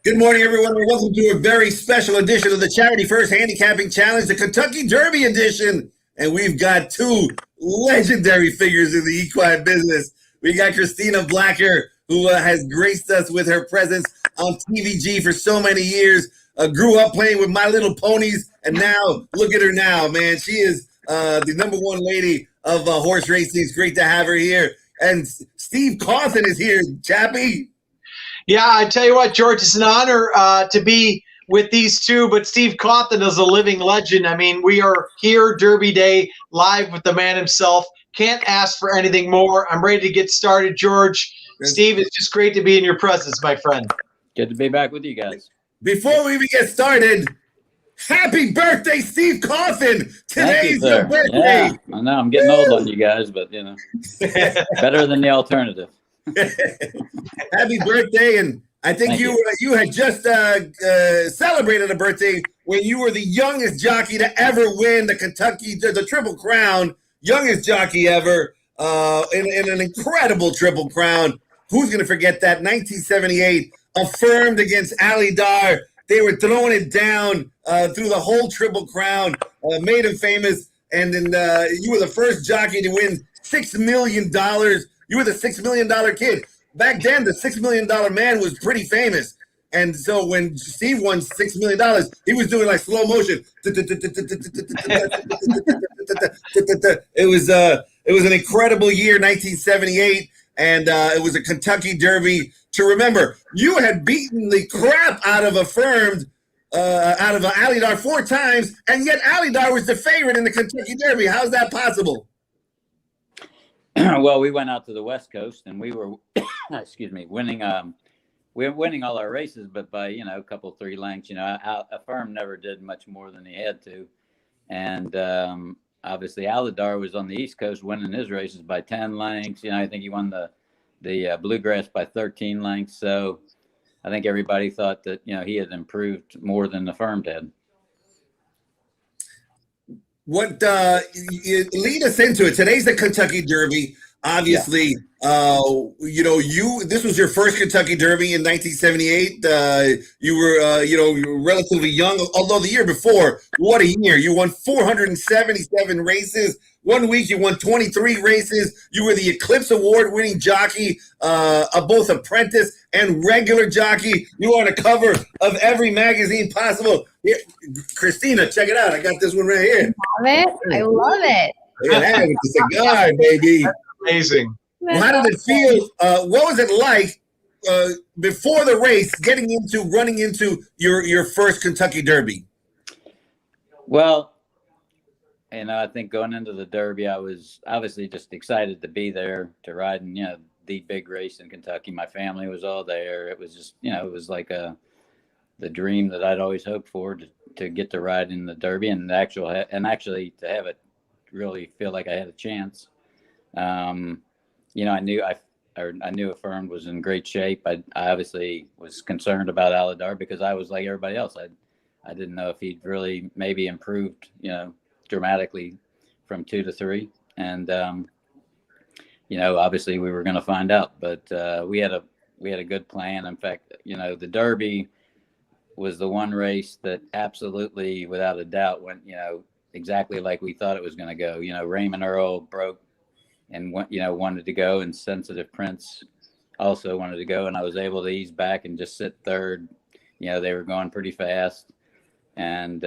Good morning, everyone, and welcome to a very special edition of the Charity First Handicapping Challenge, the Kentucky Derby edition. And we've got two legendary figures in the equine business. We got Christina Blacker, who has graced us with her presence on TVG for so many years. Grew up playing with My Little Ponies, and now, look at her now, man. She is the number one lady of horse racing. It's great to have her here. And Steve Cawthon is here, Chappie. Yeah, I tell you what, George, it's an honor to be with these two, but Steve Cawthon is a living legend. I mean, we are here, Derby Day, live with the man himself. Can't ask for anything more. I'm ready to get started, George. Steve, it's just great to be in your presence, my friend. Good to be back with you guys. Before we even get started, happy birthday, Steve Cawthon! Today's your birthday. Yeah, I know I'm getting old on you guys, but you know, better than the alternative. Happy birthday! And I think you had just celebrated a birthday when you were the youngest jockey to ever win the Triple Crown, youngest jockey ever, in an incredible Triple Crown. Who's going to forget that? 1978, affirmed against Ali Dar. They were throwing it down through the whole Triple Crown, made him famous, and then you were the first jockey to win $6 million. You were the $6 million kid. Back then, the $6 million man was pretty famous. And so when Steve won $6 million, he was doing like slow motion. It was an incredible year, 1978, and it was a Kentucky Derby to remember. You had beaten the crap out of Alydar 4 times, and yet Alydar was the favorite in the Kentucky Derby. How's that possible? Well, we went out to the West Coast and we were, winning. We were winning all our races, but by a couple 3 lengths. Affirm never did much more than he had to, and obviously Alydar was on the East Coast winning his races by 10 lengths. I think he won the Bluegrass by 13 lengths. So I think everybody thought that he had improved more than Affirm did. What lead us into it? Today's the Kentucky Derby. Obviously, this was your first Kentucky Derby in 1978. You were relatively young, although the year before, what a year. You won 477 races. 1 week, you won 23 races. You were the Eclipse Award-winning jockey, both apprentice and regular jockey. You were on the cover of every magazine possible. Here, Christina, check it out. I got this one right here. I love it. Look at that with the cigar, baby. Amazing. Well, how did it feel? What was it like before the race, running into your first Kentucky Derby? Well, I think going into the Derby, I was obviously just excited to be there to ride in, the big race in Kentucky. My family was all there. It was just, it was like the dream that I'd always hoped for to get to ride in the Derby and actually to have it really feel like I had a chance. I knew Affirmed was in great shape. I obviously was concerned about Alydar because I was like everybody else. I didn't know if he'd really maybe improved, dramatically from 2 to 3. And, obviously we were going to find out, but we had a good plan. In fact, the Derby was the one race that absolutely, without a doubt, went, exactly like we thought it was going to go. Raymond Earl broke and wanted to go, and Sensitive Prince also wanted to go, and I was able to ease back and just sit third. They were going pretty fast, and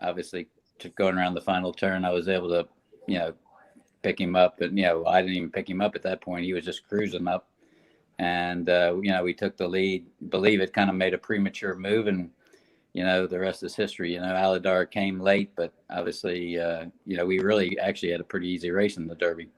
obviously going around the final turn, I was able to, pick him up, but I didn't even pick him up at that point. He was just cruising up, and we took the lead. Believe it, kind of made a premature move, and the rest is history. Alydar came late, but obviously, we really actually had a pretty easy race in the Derby.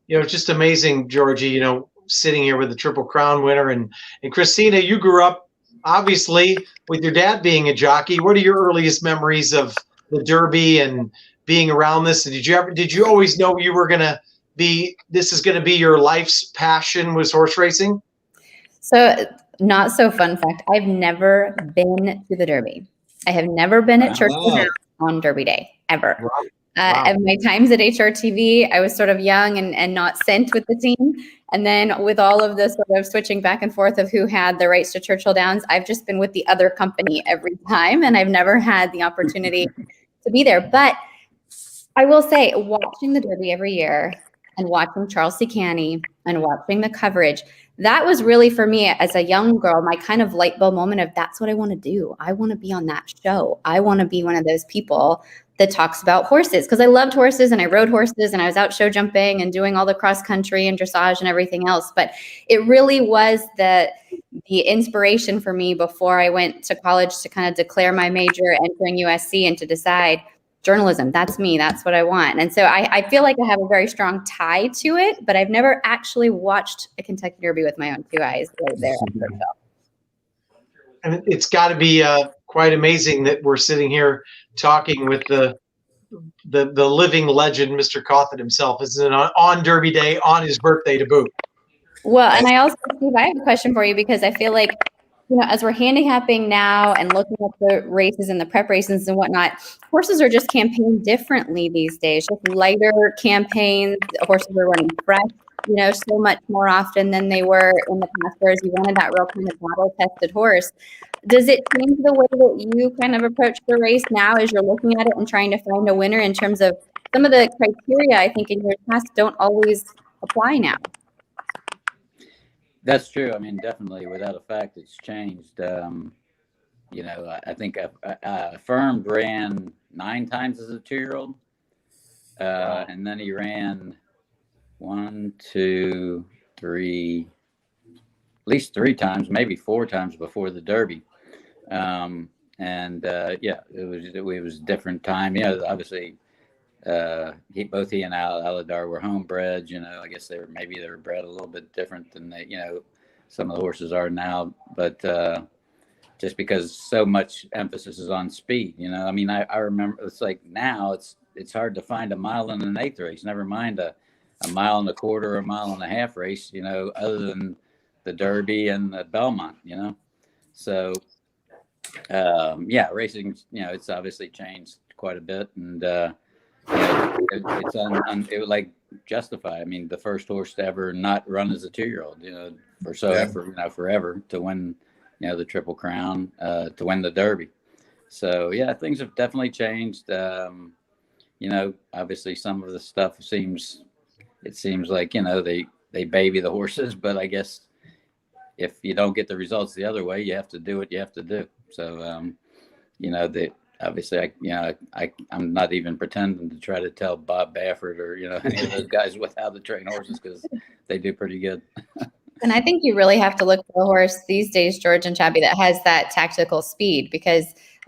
It's just amazing, Georgie, sitting here with the Triple Crown winner. And Christina, you grew up, obviously, with your dad being a jockey. What are your earliest memories of the Derby and being around this? And did you always know you were going to this is going to be your life's passion, was horse racing? So not so fun fact, I've never been to the Derby. I have never been at Churchill House on Derby Day, ever. Wow. At my times at HRTV, I was sort of young and not sent with the team. And then with all of the sort of switching back and forth of who had the rights to Churchill Downs, I've just been with the other company every time, and I've never had the opportunity to be there. But I will say, watching the Derby every year and watching Charles C. Canny and watching the coverage, that was really, for me as a young girl, my kind of light bulb moment of that's what I want to do. I want to be on that show. I want to be one of those people that talks about horses, because I loved horses and I rode horses and I was out show jumping and doing all the cross country and dressage and everything else. But it really was the inspiration for me before I went to college to kind of declare my major, entering USC, and to decide journalism, that's me, that's what I want. And so I feel like I have a very strong tie to it, but I've never actually watched a Kentucky Derby with my own two eyes right there. And it's got to be quite amazing that we're sitting here talking with the living legend, Mr. Cawthon himself. Is it on Derby Day, on his birthday to boot? Well, and I also, Steve, I have a question for you, because I feel like, as we're handicapping now and looking at the races and the prep races and whatnot, horses are just campaigned differently these days, just lighter campaigns. Horses are running fresh, so much more often than they were in the past, whereas you wanted that real kind of battle-tested horse. Does it change the way that you kind of approach the race now as you're looking at it and trying to find a winner, in terms of some of the criteria I think in years past don't always apply now? That's true. I mean, definitely, without a fact, it's changed. I think Affirmed ran 9 times as a 2-year-old, and then he ran 1, 2, 3, at least 3 times, maybe 4 times before the Derby. It was a different time. Obviously, both he and Aladar were homebreds. I guess they were bred a little bit different than some of the horses are now. But just because so much emphasis is on speed, I remember it's like now it's hard to find a 1.1 1/8 race. Never mind a 1.25 miles or a 1.5 mile race. Other than the Derby and the Belmont. So racing. It's obviously changed quite a bit, and it would like justify. I mean, the first horse to ever not run as a 2-year-old, forever to win, the Triple Crown, to win the Derby. So things have definitely changed. Obviously some of the stuff seems like they baby the horses, but I guess if you don't get the results the other way, you have to do what you have to do. So obviously, I'm not even pretending to try to tell Bob Baffert or any of those guys how to train horses, because they do pretty good. And I think you really have to look for a horse these days, George and Chabby, that has that tactical speed, because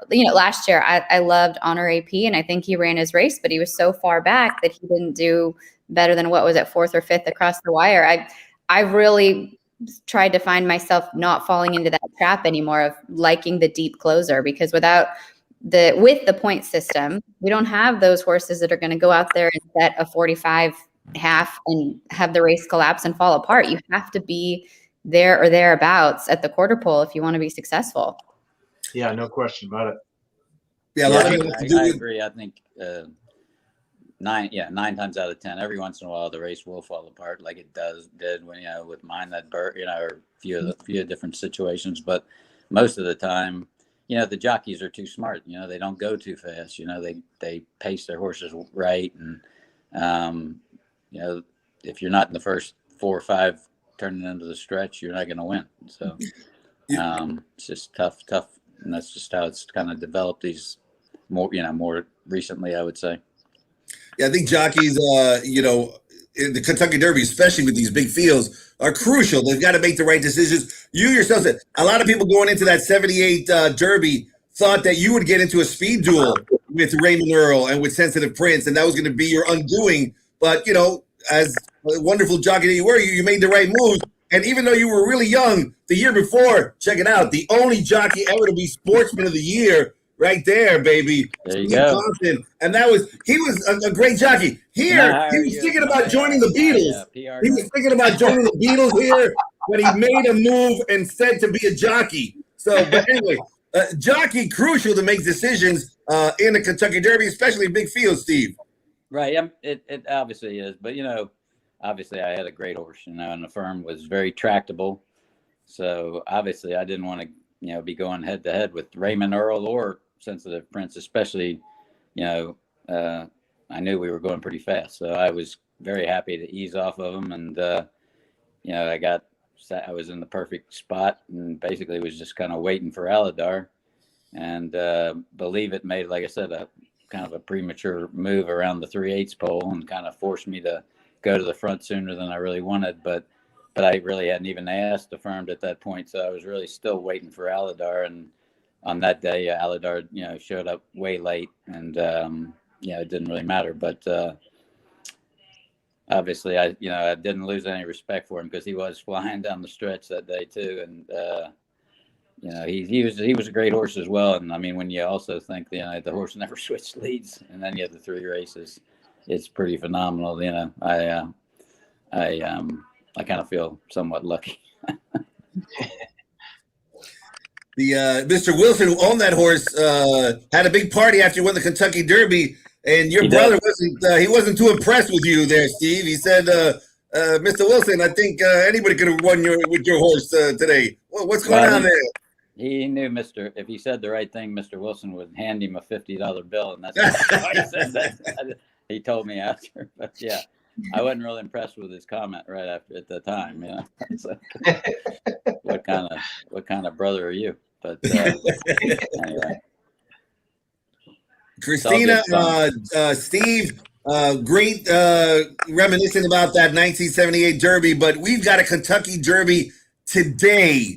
last year I loved Honor AP, and I think he ran his race, but he was so far back that he didn't do better than what was it, 4th or 5th across the wire. I've really tried to find myself not falling into that trap anymore of liking the deep closer, because with the point system, we don't have those horses that are going to go out there and set a 45 half and have the race collapse and fall apart. You have to be there or thereabouts at the quarter pole if you want to be successful. Yeah, no question about it. Yeah, I agree. I think 9 times out of 10, every once in a while the race will fall apart, like it did when with Mind That Bird, or a few different situations. But most of the time, the jockeys are too smart. They don't go too fast. They pace their horses right, and if you're not in the first 4 or 5 turning into the stretch, you're not going to win. So it's just tough, and that's just how it's kind of developed these more recently, I would say. Yeah, I think jockeys, in the Kentucky Derby, especially with these big fields, are crucial. They've got to make the right decisions. You yourself said a lot of people going into that 78 Derby thought that you would get into a speed duel with Raymond Earl and with Sensitive Prince, and that was going to be your undoing. But, as a wonderful jockey that you were, you made the right moves. And even though you were really young, the year before, check it out, the only jockey ever to be Sportsman of the Year, right there, baby. There you go. Compton. And he was a great jockey. Here, he was thinking about joining the Beatles. He was thinking about joining the Beatles here, but he made a move and said to be a jockey. So, but anyway, jockey crucial to make decisions in the Kentucky Derby, especially big fields, Steve. Right. It obviously is, but obviously I had a great horse, and the firm was very tractable. So obviously I didn't want to, be going head to head with Raymond Earl or Sensitive Prince, especially, you know, I knew we were going pretty fast. So I was very happy to ease off of them. And, I was in the perfect spot and basically was just kind of waiting for Aladar, and believe it made, like I said, a kind of a premature move around the 3/8 pole and kind of forced me to go to the front sooner than I really wanted. But I really hadn't even asked the firm at that point, so I was really still waiting for Aladar. And on that day, Aladar, showed up way late, and it didn't really matter. But obviously, I didn't lose any respect for him because he was flying down the stretch that day too, and he was a great horse as well. And I mean, when you also think the horse never switched leads, and then you have the 3 races, it's pretty phenomenal. I kind of feel somewhat lucky. The Mr. Wilson, who owned that horse, had a big party after he won the Kentucky Derby, and your brother wasn't too impressed with you there, Steve. He said, "Mr. Wilson, I think anybody could have won with your horse today. Well, what's going on there?" He knew if he said the right thing, Mr. Wilson would hand him a $50 bill, and that's why he said that. He told me after, but yeah. I wasn't really impressed with his comment right after at the time. So, what kind of brother are you? But anyway, Christina, Steve, great reminiscing about that 1978 Derby. But we've got a Kentucky Derby today.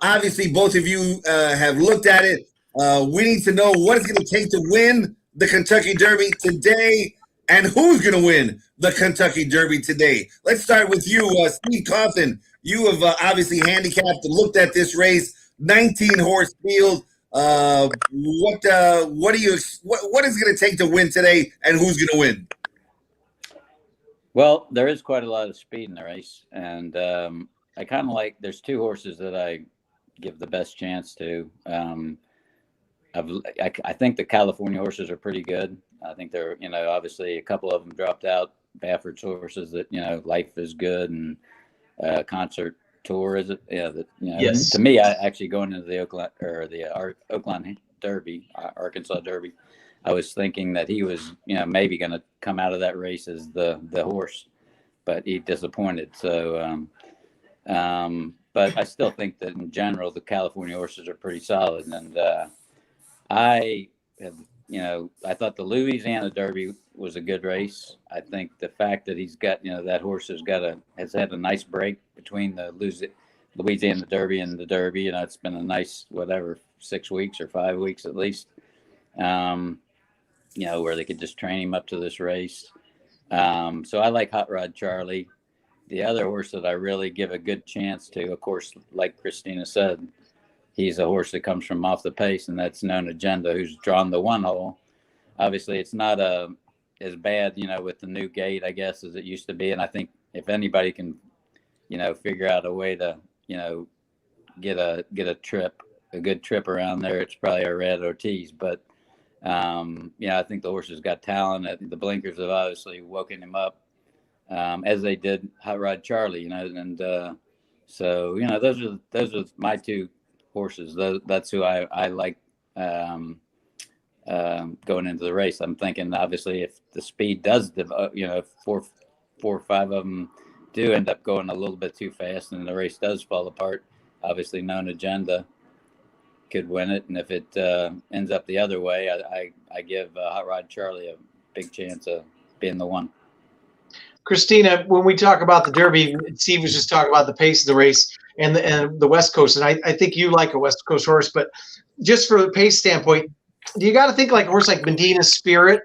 Obviously, both of you have looked at it. We need to know what it's going to take to win the Kentucky Derby today. And who's going to win the Kentucky Derby today? Let's start with you, Steve Coughlin. You have obviously handicapped and looked at this race, 19 horse field. What is it going to take to win today, and who's going to win? Well, there is quite a lot of speed in the race, and I kind of there's 2 horses that I give the best chance to. I think the California horses are pretty good. I think they're, obviously a couple of them dropped out. Baffert horses that, Life is Good and Concert Tour, is it? Yeah. Yes. To me, I actually going into the Oakland Derby, Arkansas Derby, I was thinking that he was, maybe going to come out of that race as the horse, but he disappointed. So, but I still think that in general, the California horses are pretty solid. And I thought the Louisiana Derby was a good race. I think the fact that he's got, that horse has had a nice break between the Louisiana Derby and the Derby. It's been a nice, 6 weeks or 5 weeks at least, where they could just train him up to this race. So I like Hot Rod Charlie. The other horse that I really give a good chance to, of course, like Christina said, he's a horse that comes from off the pace, and that's Known Agenda, who's drawn the 1 hole. Obviously, it's not as bad, with the new gate, I guess, as it used to be. And I think if anybody can, figure out a way to, get a good trip around there, it's probably a Red Ortiz. But, I think the horse has got talent. I think the blinkers have obviously woken him up, as they did Hot Rod Charlie, and so, those are my 2 horses. That's who I like going into the race. I'm thinking, obviously, if the speed does, if 4 or 5 of them do end up going a little bit too fast and the race does fall apart, obviously Known Agenda could win it. And if it ends up the other way, I give Hot Rod Charlie a big chance of being the one. Christina, when we talk about the Derby, Steve was just talking about the pace of the race and the West Coast. And I think you like a West Coast horse, but just for the pace standpoint, do you got to think like a horse like Medina Spirit?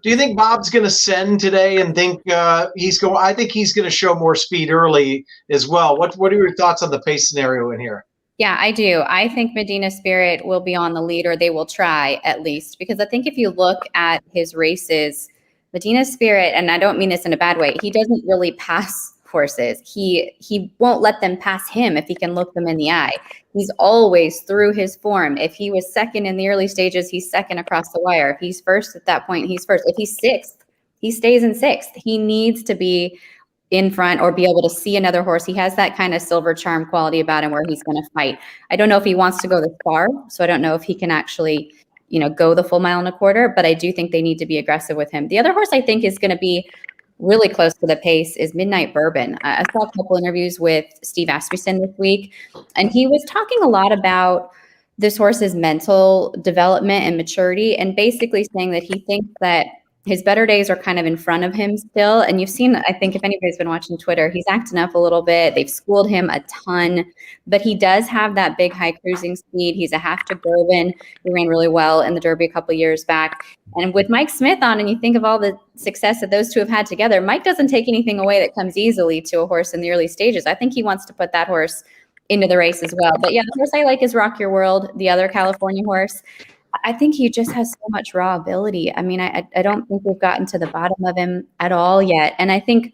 Do you think Bob's going to send today and think I think he's going to show more speed early as well. What are your thoughts on the pace scenario in here? Yeah, I do. I think Medina Spirit will be on the lead, or they will try at least, because I think if you look at his races, Medina Spirit, and I don't mean this in a bad way, he doesn't really pass horses. He won't let them pass him if he can look them in the eye. He's always through his form. If he was second in the early stages, he's second across the wire. If he's first at that point, he's first. If he's 6th, he stays in 6th. He needs to be in front or be able to see another horse. He has that kind of silver charm quality about him where he's going to fight. I don't know if he wants to go this far, so I don't know if he can actually, go the full 1.25 miles, but I do think they need to be aggressive with him. The other horse I think is going to be really close to the pace is Midnight Bourbon. I saw a couple interviews with Steve Asmussen this week, and he was talking a lot about this horse's mental development and maturity, and basically saying that he thinks that his better days are kind of in front of him still. And you've seen, I think if anybody's been watching Twitter, he's acting up a little bit. They've schooled him a ton, but he does have that big high cruising speed. He's a half to Bourbon. He ran really well in the Derby a couple of years back. And with Mike Smith on, and you think of all the success that those two have had together, Mike doesn't take anything away that comes easily to a horse in the early stages. I think he wants to put that horse into the race as well. But yeah, the horse I like is Rock Your World, the other California horse. I think he just has so much raw ability. I mean, I don't think we've gotten to the bottom of him at all yet. And I think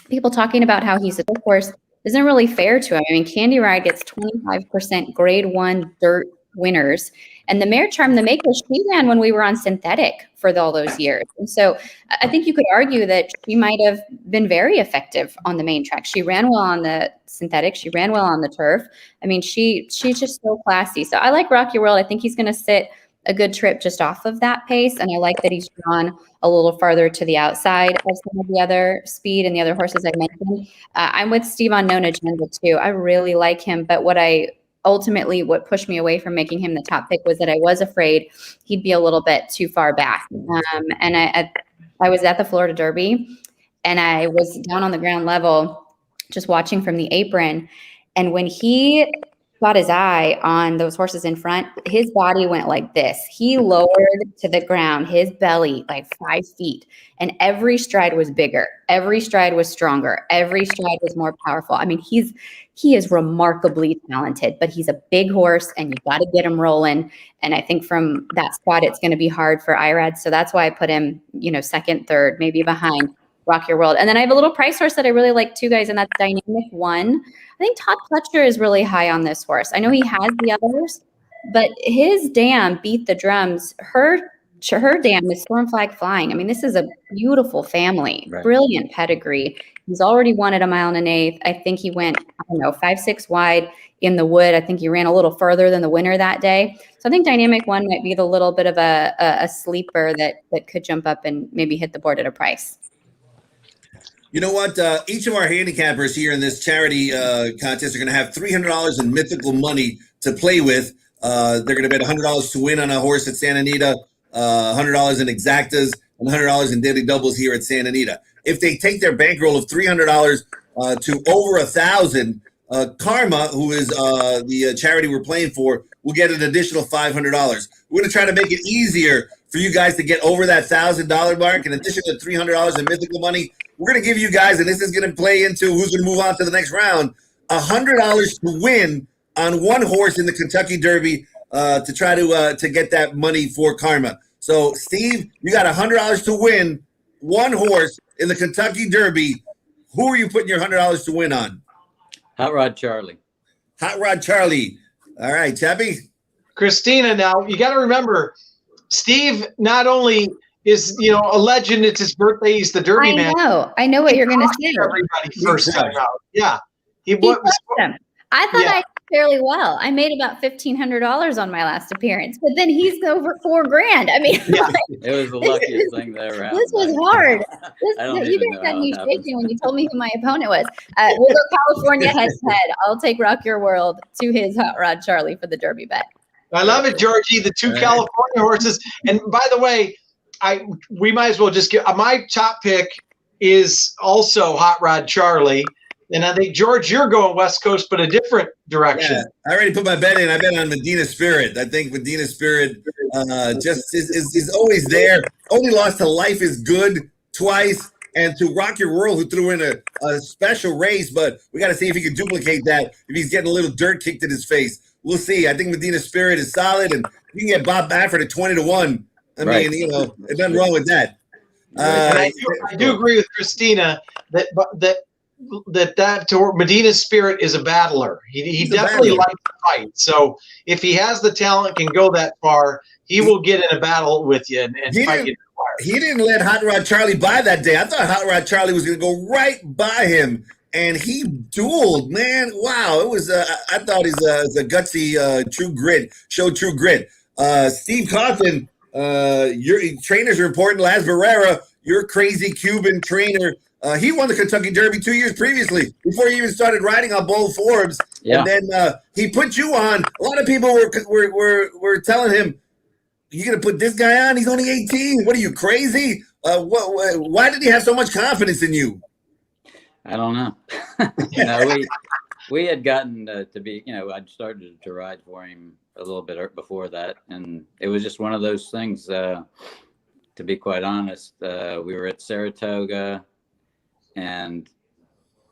people talking about how he's a big horse isn't really fair to him. I mean, Candy Ride gets 25% grade 1 dirt winners. And the Mare Charm, the Maker, she ran when we were on synthetic for all those years. And so I think you could argue that she might have been very effective on the main track. She ran well on the synthetic. She ran well on the turf. I mean, she's just so classy. So I like Rock Your World. I think he's going to sit a good trip just off of that pace. And I like that he's drawn a little farther to the outside of some of the other speed and the other horses I mentioned. I'm with Steve on Known Agenda too. I really like him, but what pushed me away from making him the top pick was that I was afraid he'd be a little bit too far back. And I was at the Florida Derby, and I was down on the ground level just watching from the apron. And when he got his eye on those horses in front, his body went like this. He lowered to the ground, his belly like 5 feet, and every stride was bigger. Every stride was stronger. Every stride was more powerful. I mean, he is remarkably talented, but he's a big horse, and you got to get him rolling. And I think from that spot, it's going to be hard for Irad. So that's why I put him, second, third, maybe behind Rock Your World. And then I have a little price horse that I really like too, guys, and that's Dynamic One. I think Todd Pletcher is really high on this horse. I know he has the others, but his dam Beat the Drums. Her dam is Storm Flag Flying. I mean, this is a beautiful family, right? Brilliant pedigree. He's already won at 1 1/8 miles. I think he went, 5-6 wide in the wood. I think he ran a little further than the winner that day. So I think Dynamic One might be the little bit of a sleeper that could jump up and maybe hit the board at a price. You know what? Each of our handicappers here in this charity contest are going to have $300 in mythical money to play with. They're going to bet $100 to win on a horse at Santa Anita, $100 in exactas, and $100 in daily doubles here at Santa Anita. If they take their bankroll of $300 to over 1,000, Karma, who is the charity we're playing for, will get an additional $500. We're going to try to make it easier for you guys to get over that $1,000 mark. In addition to $300 in mythical money, we're going to give you guys, and this is going to play into who's going to move on to the next round, $100 to win on one horse in the Kentucky Derby to try to get that money for Karma. So, Steve, you got $100 to win one horse in the Kentucky Derby. Who are you putting your $100 to win on? Hot Rod Charlie. Hot Rod Charlie. All right, Chappie. Christina, now you got to remember, Steve not only is a legend. It's his birthday. He's the Derby man. I know what you're going to say. Everybody first time out. Yeah, he was. I thought I did fairly well. I made about $1,500 on my last appearance, but then he's over $4,000. I mean, it was the luckiest thing there around. This was hard. You guys had me shaking when you told me who my opponent was. We'll go California head to head. I'll take Rock Your World to his Hot Rod Charlie for the Derby bet. I love it, Georgie. The two California horses. And by the way, we might as well just get my top pick is also Hot Rod Charlie. And I think, George, you're going West Coast, but a different direction. Yeah, I already put my bet in. I bet on Medina Spirit. I think Medina Spirit just is always there. Only lost to Life is Good twice and to Rock Your World, who threw in a special race. But we got to see if he can duplicate that, if he's getting a little dirt kicked in his face. We'll see. I think Medina Spirit is solid, and you can get Bob Baffert at 20-1. I mean, there's nothing wrong with that. I do agree with Christina that Medina Spirit is a battler. He definitely likes to fight. So if he has the talent, can go that far, he will get in a battle with you and fight you. he didn't let Hot Rod Charlie by that day. I thought Hot Rod Charlie was going to go right by him, and he dueled. Man, wow! It was. I thought he's a gutsy, true grit. Showed true grit. Steve Cawthon, your trainers are important. Laz Barrera, your crazy Cuban trainer. He won the Kentucky Derby 2 years previously, before he even started riding on Bull Forbes. Yeah. And then he put you on. A lot of people were telling him, "You gonna put this guy on? He's only 18. What are you, crazy? Why did he have so much confidence in you?" I don't know. You know, we had gotten to be, you know, I'd started to ride for him a little bit before that, and it was just one of those things. To be quite honest, we were at Saratoga, and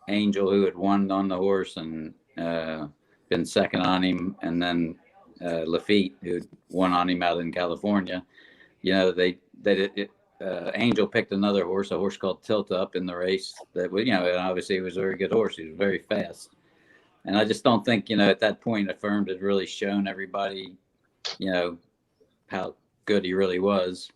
Angel, who had won on the horse and been second on him, and then Lafitte, who won on him out in California. You know, Angel picked another horse, a horse called Tilt Up, in the race. That was, you know, and obviously he was a very good horse. He was very fast, and I just don't think, you know, at that point, Affirmed had really shown everybody, you know, how good he really was.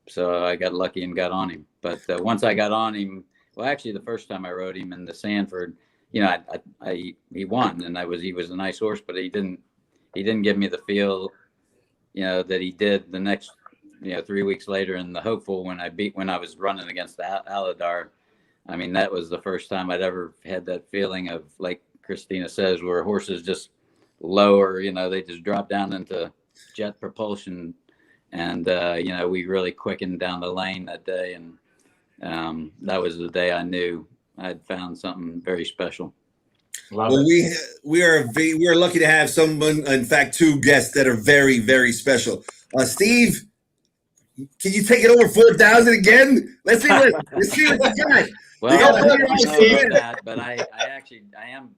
So I got lucky and got on him. But once I got on him, well, actually, the first time I rode him in the Sanford, you know, he won, and he was a nice horse, but he didn't give me the feel, you know, that he did the next, you know, 3 weeks later in the Hopeful when I was running against the Aladar. I mean, that was the first time I'd ever had that feeling of, like Christina says, where horses just lower, you know, they just drop down into jet propulsion. And, you know, we really quickened down the lane that day. And that was the day I knew I'd found something very special. Well, we are lucky to have someone, in fact, two guests that are very, very special. Steve, can you take it over 4,000 again? Let's see what you got. Well, I don't know about that, but I am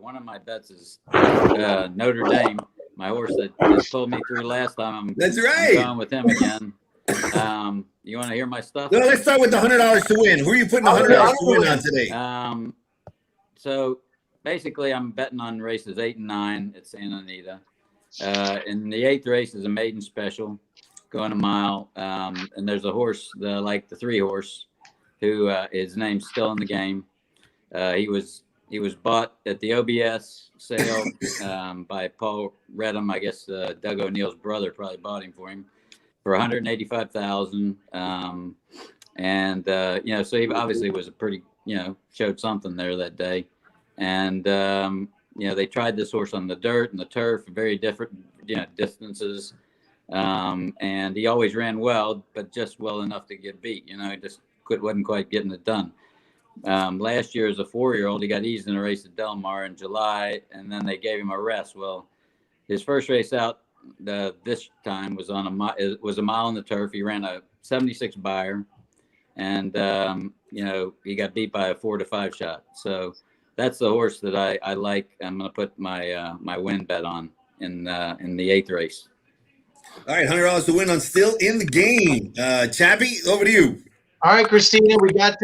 one of my bets is Notre Dame. My horse that pulled me through last time. That's right. I'm going with him again. You want to hear my stuff? No, let's start with the $100 to win. Who are you putting $100 to win on today? So basically, I'm betting on races 8 and 9 at Santa Anita. In the 8th race is a maiden special, going a mile. And there's a horse, like the 3 horse, who his name's still in the game. He was bought at the OBS sale by Paul Redham. I guess Doug O'Neill's brother probably bought him for him for $185,000. And you know, so he obviously was a pretty, you know, showed something there that day. And you know, they tried this horse on the dirt and the turf, very different, you know, distances. And he always ran well, but just well enough to get beat. You know, he just wasn't quite getting it done. Last year as a 4-year-old, he got eased in a race at Del Mar in July, and then they gave him a rest. Well, his first race out this time was on a mile on the turf. He ran a 76 buyer, and you know, he got beat by a 4 to 5 shot. So that's the horse that I like. I'm going to put my my win bet on in the 8th race. All right, $100 to win on Still in the Game. Chappie, over to you. All right, Christina, we got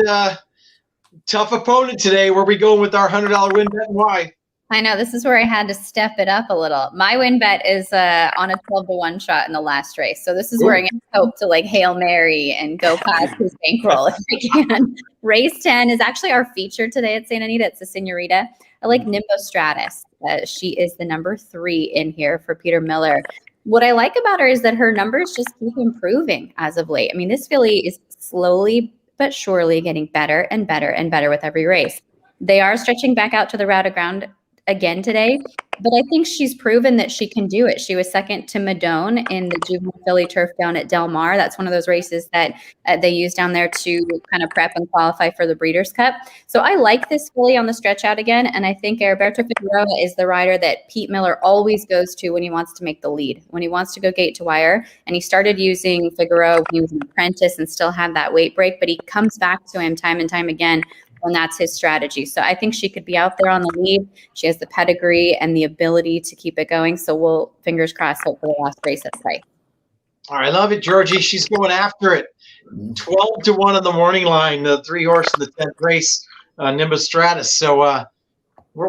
tough opponent today. Where are we going with our $100 win bet and why? I know, this is where I had to step it up a little. My win bet is on a 12-to-1 shot in the last race. So this is where I hope to like Hail Mary and go past his bankroll if I can. Race 10 is actually our feature today at Santa Anita. It's the Senorita. I like Nimbo Stratus. She is the number 3 in here for Peter Miller. What I like about her is that her numbers just keep improving as of late. I mean, this filly is slowly but surely getting better and better and better with every race. They are stretching back out to the route of ground again today, but I think she's proven that she can do it. She was second to Madone in the juvenile filly turf down at Del Mar. That's one of those races that they use down there to kind of prep and qualify for the Breeders' Cup. So I like this filly on the stretch out again, and I think Alberto Figueroa is the rider that Pete Miller always goes to when he wants to make the lead, when he wants to go gate to wire. And he started using Figueroa when he was an apprentice and still had that weight break, but he comes back to him time and time again when that's his strategy. So I think she could be out there on the lead. She has the pedigree and the ability to keep it going. So we'll, fingers crossed, hope for the last race at play. All right, I love it, Georgie. She's going after it. 12-to-1 on the morning line, the 3 horse in the 10th race, Nimbus Stratus. So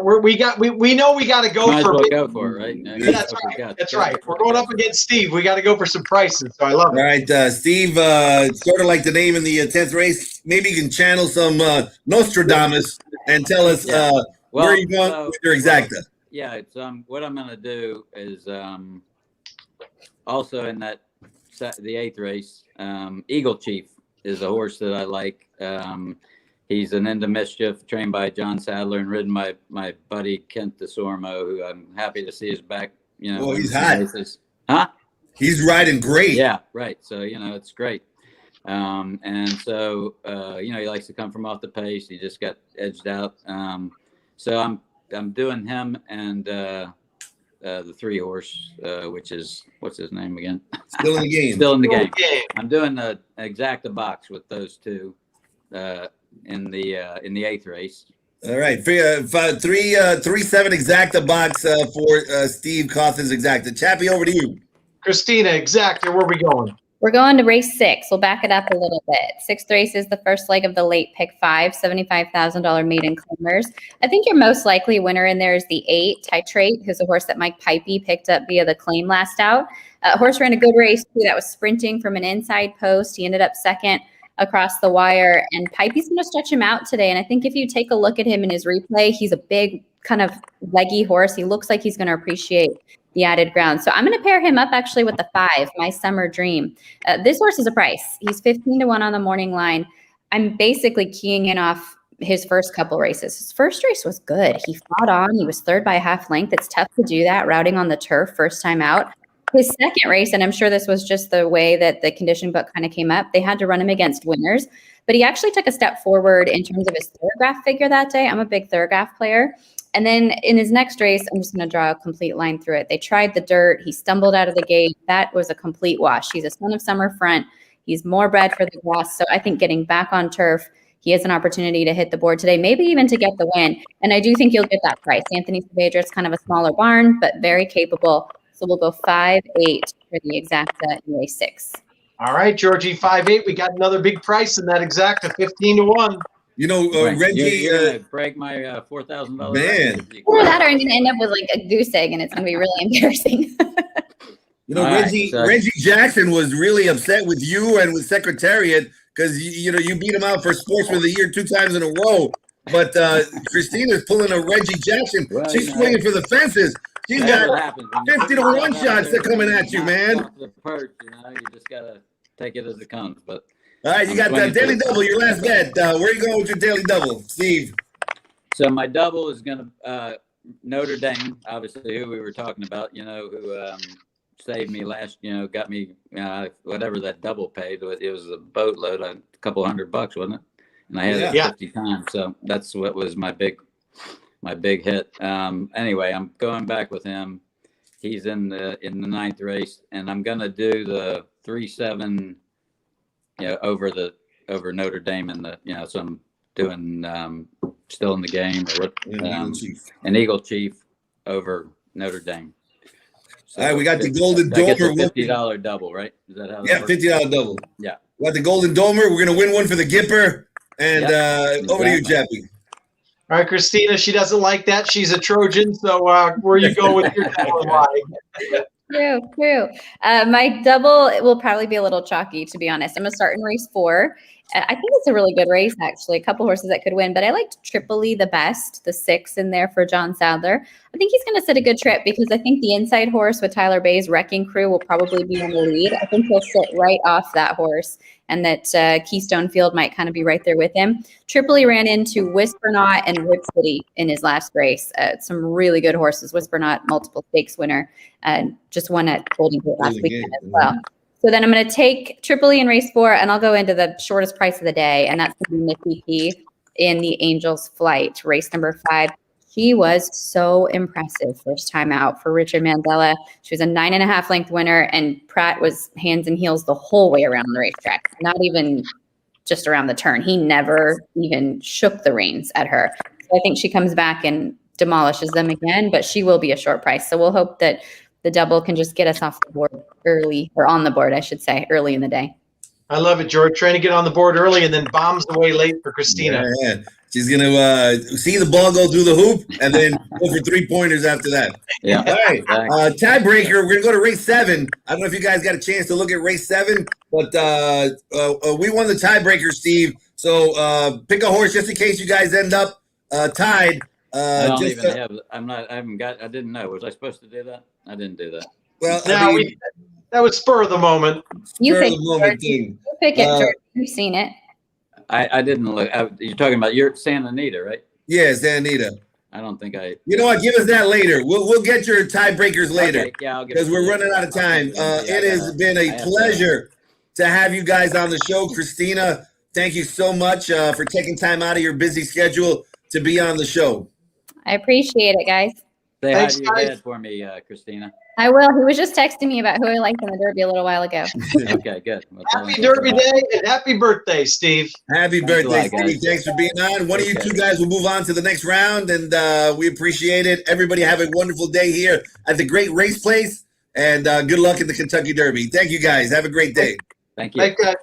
We know we got to go Might as for well big. go for it, right? That's right. That's right. We're going up against Steve. We got to go for some prices. So I love All it. right, Steve, sort of like the name in the 10th race. Maybe you can channel some Nostradamus and tell us where you're going with your exacta. Yeah, it's what I'm going to do is also in the 8th race, Eagle Chief is a horse that I like. He's an Into Mischief, trained by John Sadler and ridden by my buddy Kent DeSormo, who I'm happy to see is back. Well, he's hot. Races. Huh? He's riding great. Yeah, right. So it's great. And so he likes to come from off the pace. He just got edged out. So I'm doing him and the 3-horse, which is what's his name again? Still in the game. Still in the game. I'm doing the exacta box with those two in the 8th race. All right, 3-7 exacta box for Steve Cawthon's exacta. Chappie, over to you. Christina, exacta. Where are we going? We're going to race 6. We'll back it up a little bit. 6th race is the first leg of the late pick 5, $75,000 maiden claimers. I think your most likely winner in there is the 8, Titrate, who's a horse that Mike Pipey picked up via the claim last out. Horse ran a good race too. That was sprinting from an inside post. He ended up second across the wire, and Pipey's going to stretch him out today. And I think if you take a look at him in his replay, he's a big kind of leggy horse. He looks like he's going to appreciate the added ground. So I'm going to pair him up actually with the 5, My Summer Dream. This horse is a price. He's 15-1 on the morning line. I'm basically keying in off his first couple races. His first race was good. He fought on. He was 3rd by a half length. It's tough to do that, routing on the turf first time out. His second race, and I'm sure this was just the way that the condition book kind of came up, they had to run him against winners. But he actually took a step forward in terms of his thoroughgraph figure that day. I'm a big thoroughgraph player. And then in his next race, I'm just going to draw a complete line through it. They tried the dirt. He stumbled out of the gate. That was a complete wash. He's a son of summer front. He's more bred for the grass. So I think getting back on turf, he has an opportunity to hit the board today, maybe even to get the win. And I do think you'll get that price. Anthony Saavedra is kind of a smaller barn, but very capable. So we'll go 5-8 for the exacta in race 6. All right, Georgie, 5-8. We got another big price in that exacta, 15-1. Reggie, you're gonna break my $4,000. Man. Or that, or I'm going to end up with like a goose egg, and it's going to be really embarrassing. Reggie Jackson was really upset with you and with Secretariat because you beat him out for Sportsman of the Year 2 times in a row. But Christina's pulling a Reggie Jackson. She's swinging for the fences. She's got 50-1 shots that coming at you, man. The perch, you just gotta take it as it comes. But all right, you got the daily double. Your last bet. Where are you going with your daily double, Steve? So my double is gonna Notre Dame, obviously, who we were talking about. Who saved me last. Got me whatever that double paid. It was a boatload, a couple $100, wasn't it? And I had it 50 times. So that's what was my big hit. Anyway, I'm going back with him. He's in the 9th race, and I'm gonna do the 3-7, over Notre Dame in the so I'm doing still in the game an Eagle Chief over Notre Dame. So all right, we got the Golden Domer. $50 double, right? Is that how? Yeah, $50 double. Yeah. We got the Golden Domer. We're gonna win one for the Gipper, and over to you, Chappie. All right, Christina, she doesn't like that. She's a Trojan, so where you go with your double line? True. My double will probably be a little chalky, to be honest. I'm going to start in race 4. I think it's a really good race, actually. A couple horses that could win, but I liked Tripoli the best, the 6 in there for John Sadler. I think he's going to set a good trip because I think the inside horse with Tyler Bay's Wrecking Crew will probably be in the lead. I think he'll sit right off that horse, and that Keystone Field might kind of be right there with him. Tripoli ran into Whispernaut and Rip City in his last race. Some really good horses. Whispernaut, multiple stakes winner, just won at Golden Gate last weekend as well. So then I'm going to take Tripoli in race 4, and I'll go into the shortest price of the day, and that's going to be Nikki P in the Angels Flight, race number 5. She was so impressive first time out for Richard Mandela. She was a 9.5 length winner, and Pratt was hands and heels the whole way around the racetrack, not even just around the turn. He never even shook the reins at her. So I think she comes back and demolishes them again, but she will be a short price. So we'll hope that the double can just get us off the board early, or on the board, I should say, early in the day. I love it, George. Trying to get on the board early and then bombs away late for Christina. Yeah. She's gonna see the ball go through the hoop and then go for 3-pointers after that. Yeah. All right. Exactly. Tiebreaker. We're gonna go to race 7. I don't know if you guys got a chance to look at race 7, but we won the tiebreaker, Steve. So pick a horse just in case you guys end up tied. I don't even have. I haven't got. I didn't know. Was I supposed to do that? I didn't do that. Well, Now that was spur of the moment. You spur of pick the moment it, thing. You pick it, George. You've seen it. I didn't look. You're talking about your Santa Anita, right? Yes, Anita. I don't think I. You know what? Give us that later. We'll get your tiebreakers later. Okay, yeah, I'll get because we're running out of time. It has been a pleasure to have you guys on the show. Christina, thank you so much for taking time out of your busy schedule to be on the show. I appreciate it, guys. Say Thanks, hi to your guys. dad for me, Christina. I will. He was just texting me about who I liked in the Derby a little while ago. Okay, good. Well, tell Happy him- Derby Day and happy birthday, Steve. Happy Thanks a birthday, lot, guys. Steve. Thanks for being on. One of you Okay. two guys will move on to the next round, and we appreciate it. Everybody have a wonderful day here at the Great Race Place, and good luck in the Kentucky Derby. Thank you, guys. Have a great day. Thank you. Thank you.